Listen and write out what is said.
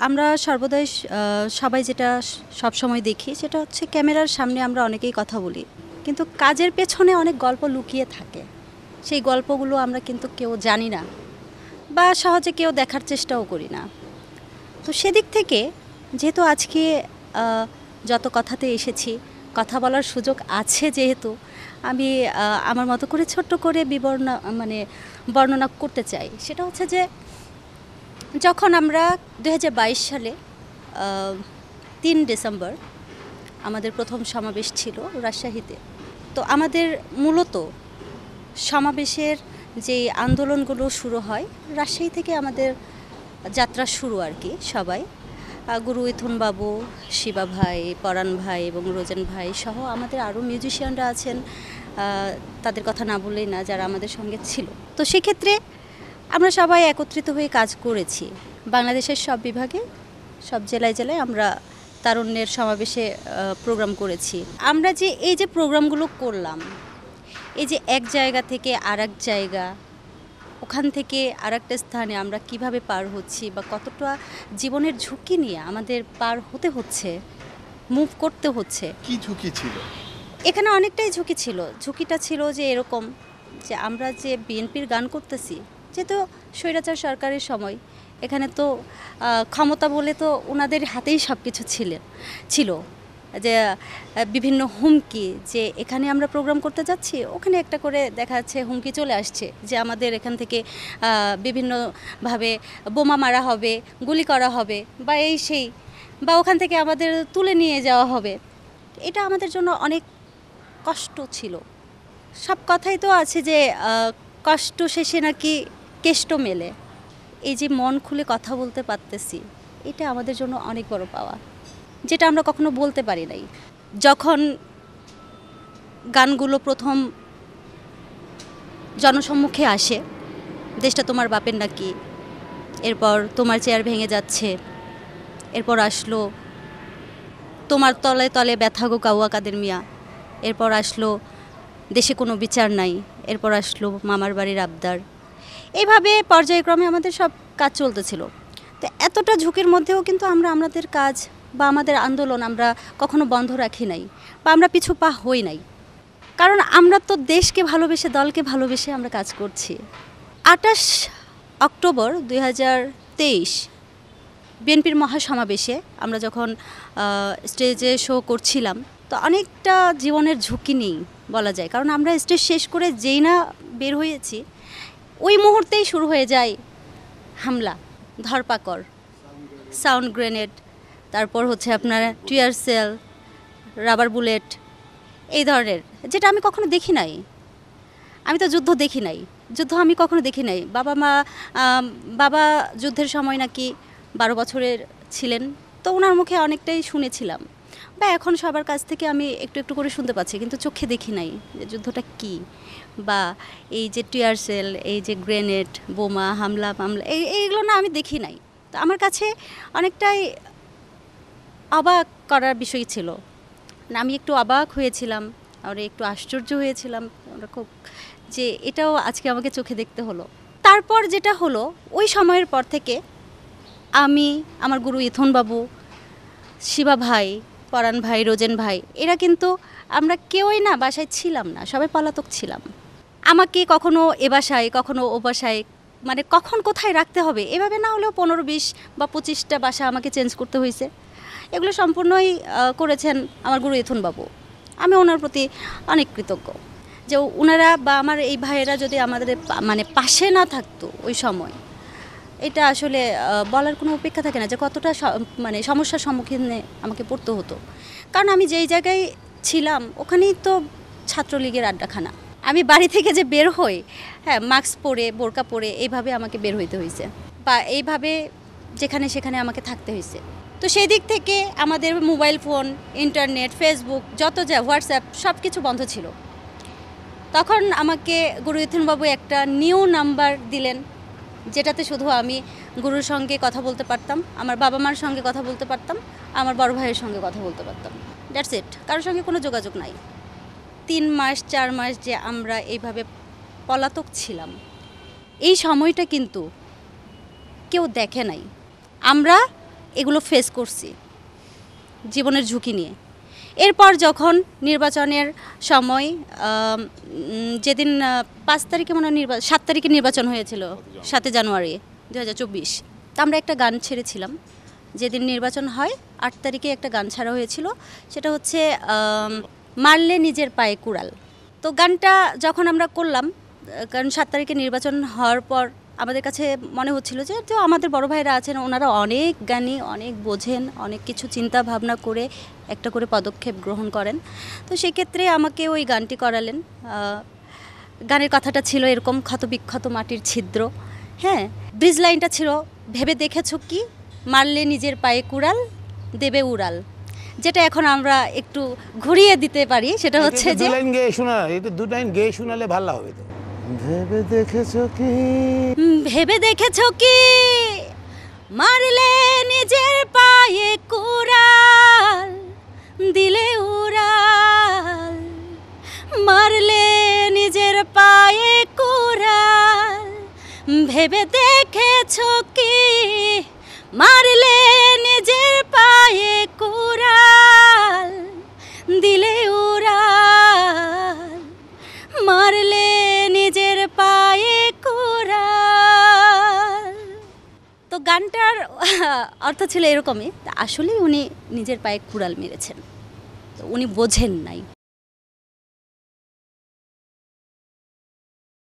আমরা সর্বদাই সবাই যেটা সবসময় দেখি সেটা হচ্ছে ক্যামেরার সামনে আমরা অনেকেই কথা বলি, কিন্তু কাজের পেছনে অনেক গল্প লুকিয়ে থাকে। সেই গল্পগুলো আমরা কিন্তু কেউ জানি না বা সহজে কেউ দেখার চেষ্টাও করি না। তো সেদিক থেকে যেহেতু আজকে যত কথাতে এসেছি, কথা বলার সুযোগ আছে, যেহেতু আমি আমার মতো করে ছোট্ট করে বর্ণনা করতে চাই। সেটা হচ্ছে যে যখন আমরা 2022 সালে 3 ডিসেম্বর আমাদের প্রথম সমাবেশ ছিল রাজশাহীতে। তো আমাদের মূলত সমাবেশের যে আন্দোলনগুলো শুরু হয় রাজশাহী থেকে, আমাদের যাত্রা শুরু আর কি। সবাই গুরু ইথুন বাবু, শিবা ভাই, পরাণ ভাই এবং রোজেন ভাই সহ আমাদের আরও মিউজিশিয়ানরা আছেন, তাদের কথা না বললেই না, যারা আমাদের সঙ্গে ছিল। তো সেক্ষেত্রে আমরা সবাই একত্রিত হয়ে কাজ করেছি বাংলাদেশের সব বিভাগে, সব জেলায় জেলায় আমরা তারুণ্যের সমাবেশে প্রোগ্রাম করেছি। আমরা যে এই যে প্রোগ্রামগুলো করলাম, এই যে এক জায়গা থেকে আর এক জায়গা, ওখান থেকে আর একটা স্থানে আমরা কিভাবে পার হচ্ছি বা কতটা জীবনের ঝুঁকি নিয়ে আমাদের পার হতে হচ্ছে, মুভ করতে হচ্ছে। কি ঝুঁকি ছিল এখানে? অনেকটাই ঝুঁকি ছিল। ঝুঁকিটা ছিল যে এরকম যে আমরা যে বিএনপির গান করতেছি, যেহেতু স্বৈরাচার সরকারের সময় এখানে তো ক্ষমতা বলে তো ওনাদের হাতেই সব কিছু ছিল। যে বিভিন্ন হুমকি, যে এখানে আমরা প্রোগ্রাম করতে যাচ্ছি, ওখানে একটা করে দেখা যাচ্ছে হুমকি চলে আসছে যে আমাদের এখান থেকে বিভিন্নভাবে বোমা মারা হবে, গুলি করা হবে বা এই সেই, বা ওখান থেকে আমাদের তুলে নিয়ে যাওয়া হবে। এটা আমাদের জন্য অনেক কষ্ট ছিল। সব কথাই তো আছে যে কষ্ট শেষে নাকি কেষ্ট মেলে। এই যে মন খুলে কথা বলতে পারতেছি, এটা আমাদের জন্য অনেক বড় পাওয়া, যেটা আমরা কখনো বলতে পারি নাই। যখন গানগুলো প্রথম জনসম্মুখে আসে, দেশটা তোমার বাপের নাকি, এরপর তোমার চেয়ার ভেঙে যাচ্ছে, এরপর আসলো তোমার তলে তলে ব্যথা গো কাউয়া কাদের মিয়া, এরপর আসলো দেশে কোনো বিচার নাই, এরপর আসলো মামার বাড়ির আবদার। এইভাবে পর্যায়ক্রমে আমাদের সব কাজ চলতেছিল। তো এতটা ঝুঁকির মধ্যেও কিন্তু আমরা আমাদের কাজ বা আমাদের আন্দোলন আমরা কখনো বন্ধ রাখি নাই বা আমরা পিছু পা হই নাই। কারণ আমরা তো দেশকে ভালোবেসে, দলকে ভালোবেসে আমরা কাজ করছি। 28 অক্টোবর 2023 বিএনপির মহাসমাবেশে আমরা যখন স্টেজে শো করছিলাম, তো অনেকটা জীবনের ঝুঁকি নেই বলা যায়। কারণ আমরা স্টেজ শেষ করে যেই না বের হয়েছি, ওই মুহূর্তেই শুরু হয়ে যায় হামলা, ধরপাকড়, সাউন্ড গ্রেনেড, তারপর হচ্ছে আপনার টিয়ার সেল, রাবার বুলেট, এই ধরনের, যেটা আমি কখনো দেখি নাই। আমি তো যুদ্ধ দেখি নাই, যুদ্ধ আমি কখনো দেখি নাই। বাবা যুদ্ধের সময় নাকি 12 বছরের ছিলেন, তো ওনার মুখে অনেকটাই শুনেছিলাম, বা এখন সবার কাছ থেকে আমি একটু একটু করে শুনতে পাচ্ছি, কিন্তু চোখে দেখি নাই যে যুদ্ধটা কী, বা এই যে টিয়ার সেল, এই যে গ্রেনেড, বোমা, হামলা মামলা, এইগুলো না আমি দেখি নাই। তো আমার কাছে অনেকটাই অবাক করার বিষয় ছিল। না, আমি একটু অবাক হয়েছিলাম, আর একটু আশ্চর্য হয়েছিলাম খুব, যে এটাও আজকে আমাকে চোখে দেখতে হলো। তারপর যেটা হলো, ওই সময়ের পর থেকে আমি, আমার গুরু ইথন বাবু, শিবা ভাই, পরাণ ভাই, রোজেন ভাই, এরা কিন্তু আমরা কেউই না বাসায় ছিলাম না, সবাই পলাতক ছিলাম। আমাকে কখনো এ বাসায়, কখনো ও বাসায়, মানে কখন কোথায় রাখতে হবে এভাবে না হলেও 15-20 বা 25টা বাসা আমাকে চেঞ্জ করতে হয়েছে। এগুলো সম্পূর্ণই করেছেন আমার গুরু ইথন বাবু। আমি ওনার প্রতি অনেক কৃতজ্ঞ যে ওনারা বা আমার এই ভাইয়েরা যদি আমাদের পাশে না থাকতো ওই সময়, এটা আসলে বলার কোনো অপেক্ষা থাকে না যে কতটা সমস্যার সম্মুখীনে আমাকে পড়তে হতো। কারণ আমি যেই জায়গায় ছিলাম ওখানেই তো ছাত্রলীগের আড্ডাখানা। আমি বাড়ি থেকে যে বের হই, হ্যাঁ, মাস্ক পরে, বোরকা পরে এইভাবে আমাকে বের হইতে হয়েছে, বা এইভাবে যেখানে সেখানে আমাকে থাকতে হয়েছে। তো সেই দিক থেকে আমাদের মোবাইল ফোন, ইন্টারনেট, ফেসবুক, যত যা, হোয়াটসঅ্যাপ, সব কিছু বন্ধ ছিল। তখন আমাকে গুরু ইথনবাবু একটা নিউ নাম্বার দিলেন, যেটাতে শুধু আমি গুরুর সঙ্গে কথা বলতে পারতাম, আমার বাবা মার সঙ্গে কথা বলতে পারতাম, আমার বড় ভাইয়ের সঙ্গে কথা বলতে পারতাম। দ্যাটস ইট, কারোর সঙ্গে কোনো যোগাযোগ নাই। 3 মাস 4 মাস যে আমরা এইভাবে পলাতক ছিলাম, এই সময়টা কিন্তু কেউ দেখে নাই। আমরা এগুলো ফেস করছি জীবনের ঝুঁকি নিয়ে। এরপর যখন নির্বাচনের সময় যেদিন 5 তারিখে মনে হয় 7 তারিখে নির্বাচন হয়েছিল, 7 জানুয়ারি 2024, তা আমরা একটা গান ছেড়েছিলাম। যেদিন নির্বাচন হয় 8 তারিখে একটা গান ছাড়া হয়েছিল, সেটা হচ্ছে মারলে নিজের পায়ে কুড়াল। তো গানটা যখন আমরা করলাম, কারণ 7 তারিখে নির্বাচন হওয়ার পর আমাদের কাছে মনে হচ্ছিল যে তো আমাদের বড় ভাইরা আছেন, ওনারা অনেক জ্ঞানী, অনেক বোঝেন, অনেক কিছু চিন্তা ভাবনা করে একটা করে পদক্ষেপ গ্রহণ করেন। তো সেক্ষেত্রে আমাকে ওই গানটি করালেন। গানের কথাটা ছিল এরকম, ক্ষত বিক্ষত মাটির ছিদ্র, হ্যাঁ। ব্রিজ লাইনটা ছিল, ভেবে দেখেছ কি মারলে নিজের পায়ে কুড়াল দেবে উড়াল, যেটা এখন আমরা একটু ঘুরিয়ে দিতে পারি। সেটা হচ্ছে যে দু লাইন গেয়ে শোনালে ভালো হবে। তো ভেবে দেখেছো কি, ভেবে দেখেছো কি মারলে নিজের পায়ে কুড়াল দিলে উড়াল, মারলে নিজের পায়ে কুড়াল। ভেবে দেখেছো কি মারলে নিজের পায়ে কুড়াল দিলে উড়াল, মারলে নিজের পায়ে কুড়াল। তো গানটার অর্থ ছিল এরকমই। আসলেই উনি নিজের পায়ে কুড়াল মেরেছেন, তো উনি বোঝেন নাই।